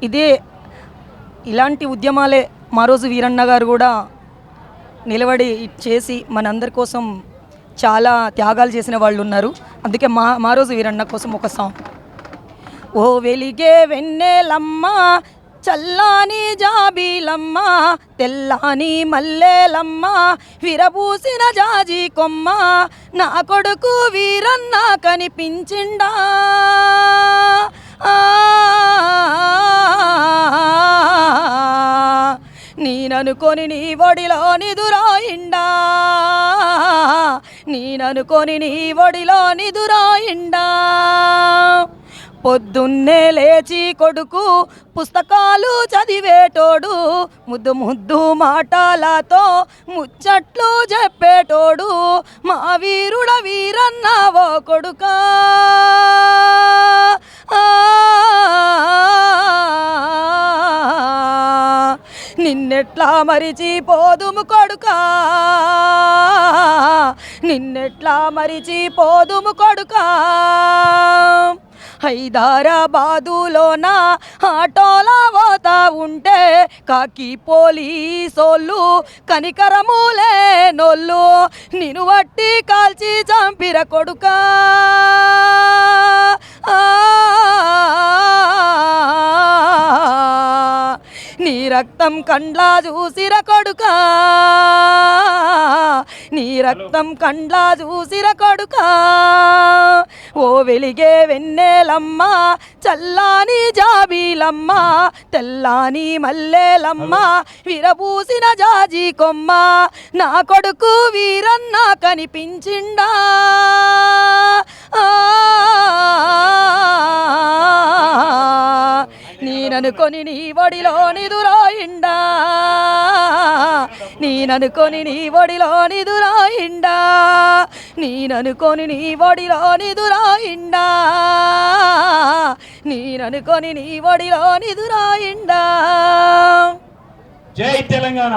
ఇదే ఇలాంటి ఉద్యమాలే మారోజు వీరన్న గారు కూడా నిలబడి చేసి మనందరి కోసం చాలా త్యాగాలు చేసిన వాళ్ళు ఉన్నారు. అందుకే మారోజు వీరన్న కోసం ఒక సాంగ్. ఓ వెలిగే వెన్నెలమ్మ, చల్లాని జాబీలమ్మ, తెల్లాని మల్లెలమ్మ, విరబూసిన జాజి కొమ్మ, నా కొడుకు వీరన్న కనిపించిండా. నేననుకొని నీ ఒడిలో నిదురాయిండా, నేననుకొని నీ ఒడిలో నిదురాయిండా. పొద్దున్నే లేచి కొడుకు పుస్తకాలు చదివేటోడు, ముద్దు ముద్దు మాటలతో ముచ్చట్లు చెప్పేటోడు, మా వీరుడ వీరన్న ఓ కొడుకా. నిన్నెట్లా మరిచిపోదుము కొడుకా, నిన్నెట్లా మరిచిపోదుము కొడుకా. హైదరాబాదులోన ఆటోలా పోతా ఉంటే కాకి పోలీసోళ్ళు కనికరములే నోళ్ళు నిన్ను వట్టి కాల్చి చంపిర కొడుకా. నీ రక్తం కండ్లా చూసిర కొడుకా, నీ రక్తం కండ్లా చూసిర కొడుకా. ఓ వెలిగే వెన్నెలమ్మ, చల్లాని జాబీలమ్మ, తెల్లాని మల్లెలమ్మ, విరబూసిన జాజి కొమ్మ, నా కొడుకు వీరన్న కనిపించిండా. నేననుకొని నీ ఒడిలో నిదురాయిండా, నేననుకొని నీ ఒడిలో నిదురాయిండా, నేననుకొని నీ ఒడిలో నిదురాయిండా, నేననుకొని నీ ఒడిలో నిదురాయిండా. జై తెలంగాణ.